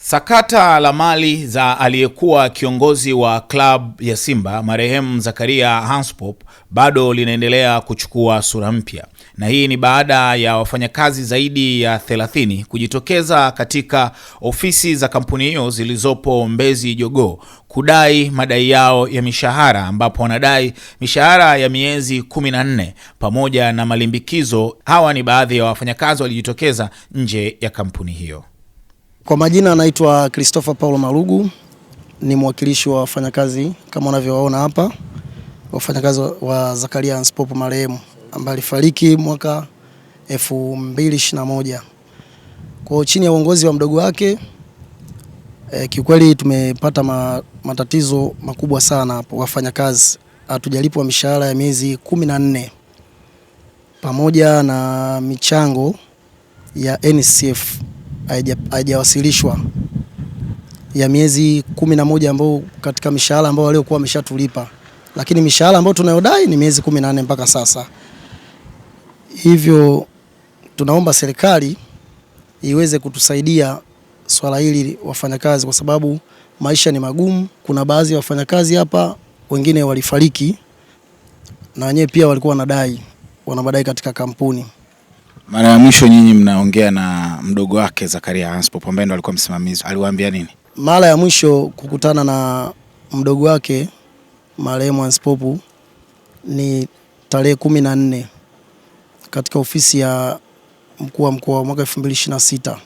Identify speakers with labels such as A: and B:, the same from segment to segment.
A: Sakata la mali za aliyekuwa kiongozi wa klabu ya Simba marehemu Zakaria Hanspop bado linaendelea kuchukua sura mpya, na hii ni baada ya wafanyakazi zaidi ya 30 kujitokeza katika ofisi za kampuni hiyo zilizopo Mbezi Jogoo kudai madai yao ya mishahara, ambapo wanadai mishahara ya miezi 14 pamoja na malimbikizo. Hawa ni baadhi ya wafanyakazi walijitokeza nje ya kampuni hiyo.
B: Kwa majina anaitwa Christopher Paulo Marugu, ni mwakilishi wa wafanyakazi kama unavyowaona hapa, wafanyakazi wa Zakaria Hanspop marehemu ambaye alifariki mwaka 2021. Kwa chini ya uongozi wa mdogo wake, kiukweli tumepata matatizo makubwa sana hapo. Wafanyakazi hatujalipwa mishahara ya miezi 14 pamoja na michango ya NSSF haijawasilishwa ya miezi 11 ambao katika mishahara ambao waliokuwa wameshatulipa, lakini mishahara ambao tunayodai ni miezi 14 mpaka sasa. Hivyo tunaomba serikali iweze kutusaidia swala hili wafanyakazi, kwa sababu maisha ni magumu. Kuna baadhi ya wafanyakazi hapa wengine walifariki na wenyewe pia walikuwa wanadai katika kampuni.
A: Mara ya mwisho nyinyi mnaongea na mdogo wake Zakaria Hanspop ambaye ndo alikuwa msimamizi, aliwaambia nini?
B: Mara ya mwisho kukutana na mdogo wake marehemu Hanspop ni tarehe 14 katika ofisi ya mkuu wa mkoa mwaka 2026.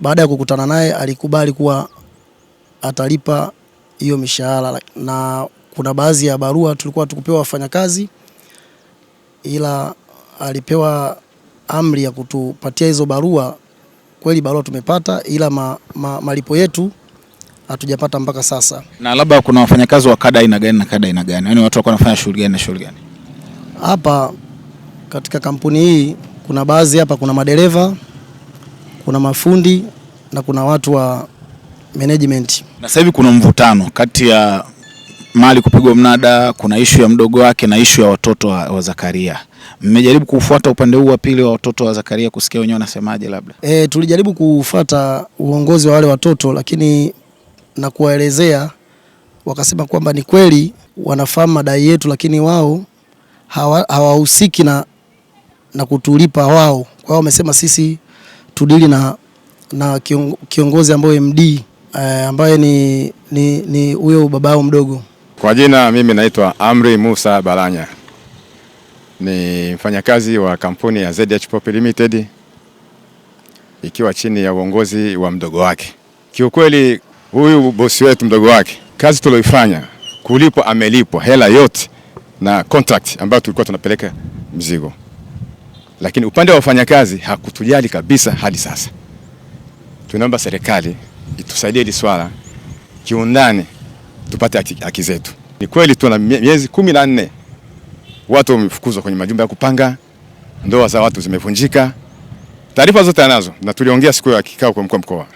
B: Baada ya kukutana naye alikubali kuwa atalipa hiyo mishahara, na kuna baadhi ya barua tulikuwa tukupewa wafanyakazi, ila alipewa amri ya kutupatia hizo barua. Kweli barua tumepata, ila malipo yetu hatujapata mpaka sasa.
A: Na labda kuna wafanyakazi wa kada aina gani na kada aina gani? Yaani watu wanafanya shughuli gani na shughuli gani?
B: Hapa katika kampuni hii kuna baadhi hapa, kuna madereva, kuna mafundi na kuna watu wa management. Na
A: sasa hivi kuna mvutano kati ya mali kupigwa mnada, kuna issue ya mdogo wake na issue ya watoto wa Zakaria. Mmejaribu kufuata upande huu wa pili wa watoto wa Zakaria kusikia wenyewe wanasemaje labda?
B: Tulijaribu kufuata uongozi wa wale watoto, lakini na kuwaelezea, wakasema kwamba ni kweli wanafahamu madai yetu, lakini wao hawahusiki na kutulipa wao. Kwa hiyo wamesema sisi tudili na kiongozi ambaye MD ambaye ni huyo babao mdogo.
C: Kwa jina mimi naitwa Amri Musa Balanya, ni mfanyakazi wa kampuni ya ZH Pop Limited ikiwa chini ya uongozi wa mdogo wake. Kiukweli huyu bosi wetu mdogo wake, kazi tulioifanya kulipwa, amelipwa hela yote na contract ambayo tulikuwa tunapeleka mzigo, lakini upande wa wafanyakazi hakutujali kabisa hadi sasa. Tunaomba serikali itusaidie hili swala kiundani tupate haki zetu. Ni kweli tuna miezi 14 watu wamefukuzwa kwenye majumba ya kupanga, ndoa za watu zimevunjika. Taarifa zote anazo na tuliongea siku ya kikao kwa mkuu wa mkoa,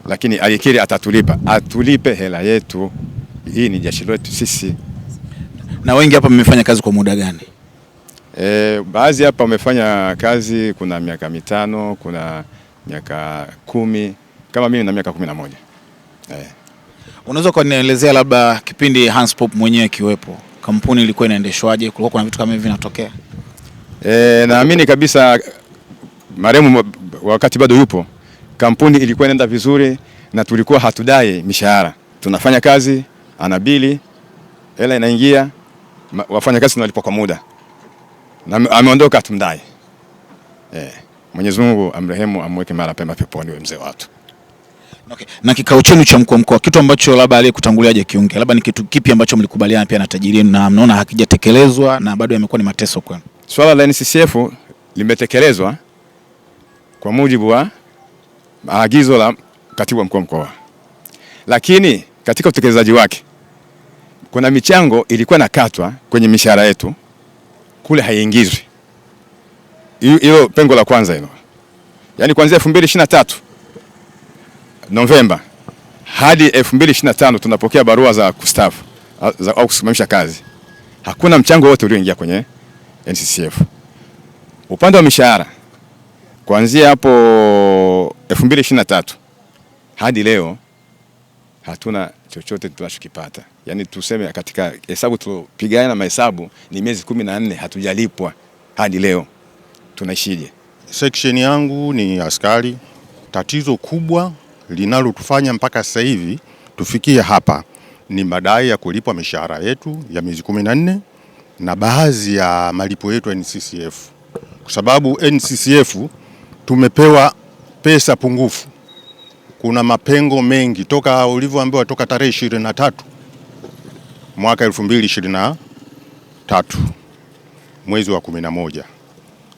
C: lakini alikiri atulipe hela yetu. Hii ni jasho letu sisi.
A: Na wengi hapa mmefanya kazi kwa muda gani?
C: Baadhi hapa wamefanya kazi kuna miaka 5, kuna miaka 10, kama mimi na miaka 11.
A: Unaweza kunielezea labda kipindi Hanspop mwenyewe kiwepo, kampuni ilikuwa inaendeshwaje? Kulikuwa kuna vitu kama hivi vinatokea?
C: Naamini kabisa marehemu wakati bado yupo, kampuni ilikuwa inaenda vizuri na tulikuwa hatudai mishahara. Tunafanya kazi, anabili, hela inaingia, wafanyakazi tunalipwa kwa muda. Na ameondoka tumdai. Mwenyezi Mungu amrehemu, amweke mara pema peponi wewe mzee watu.
A: Okay. Na kikao chenu cha mkuu wa mkoa, kitu ambacho labda aliyekutangulia aje kiongea, labda ni kitu kipi ambacho mlikubaliana pia na tajiri na mnaona hakijatekelezwa na bado yamekuwa ni mateso kwenu?
C: Swala la NSSF limetekelezwa kwa mujibu wa maagizo la katibu mkuu wa mkoa, lakini katika utekelezaji wake kuna michango ilikuwa nakatwa kwenye mishahara yetu kule haiingizwi. Hilo pengo la kwanza hilo. Yaani kuanzia 2023 Novemba hadi 2025 tunapokea barua za kustaafu au kusimamisha kazi. Hakuna mchango wote ulioingia kwenye NSSF. Upande wa mishahara kuanzia hapo 2023 hadi leo hatuna chochote tunachokipata. Yaani tuseme katika hesabu tupigana na mahesabu ni miezi 14 hatujalipwa hadi leo. Tunaishije?
D: Section yangu ni askari. Tatizo kubwa linalotufanya mpaka sasa hivi tufikie hapa ni madai ya kulipwa mishahara yetu ya miezi 14 na baadhi ya malipo yetu ya NCCF. Kwa sababu NCCF tumepewa pesa pungufu. Kuna mapengo mengi toka ulivyoambiwa toka tarehe 23 mwaka 2023 mwezi wa 11.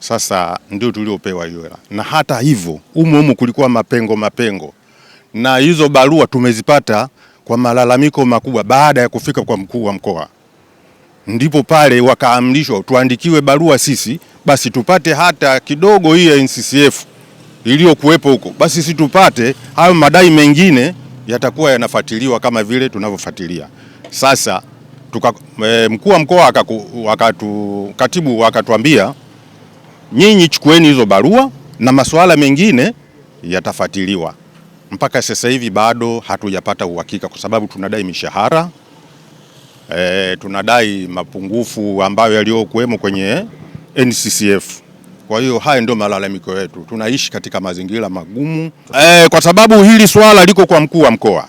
D: Sasa ndio tuliopewa hiyo hela. Na hata hivyo humo kulikuwa mapengo. Na hizo barua tumezipata kwa malalamiko makubwa baada ya kufika kwa mkuu wa mkoa. Ndipo pale wakaamrishwa tuandikiwe barua sisi basi tupate hata kidogo hii ya NCCF iliyokuwepo huko. Basi sisi tupate hayo madai mengine yatakuwa yanafuatiliwa kama vile tunavyofuatilia. Sasa mkuu wa mkoa katibu akatuambia nyinyi chukueni hizo barua na masuala mengine yatafuatiliwa. Mpaka sasa hivi bado hatujapata uhakika kwa sababu tunadai mishahara, tunadai mapungufu ambayo yaliyokuwemo kwenye NCCF. Kwa hiyo haya ndio malalamiko yetu. Tunaishi katika mazingira magumu. Kwa sababu hili swala liko kwa mkuu wa mkoa.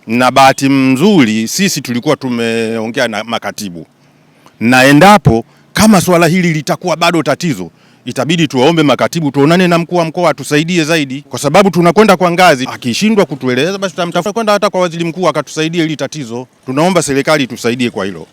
D: Na bahati nzuri sisi tulikuwa tumeongea na makatibu. Na endapo kama swala hili litakuwa bado tatizo, itabidi tuwaombe makatibu tuonane na mkuu wa mkoa atusaidie zaidi kwa sababu tunakwenda kwa ngazi. Akishindwa kutueleza basi tutamtafuta kwenda hata kwa waziri mkuu akatusaidia hili tatizo. Tunaomba serikali tusaidie kwa hilo.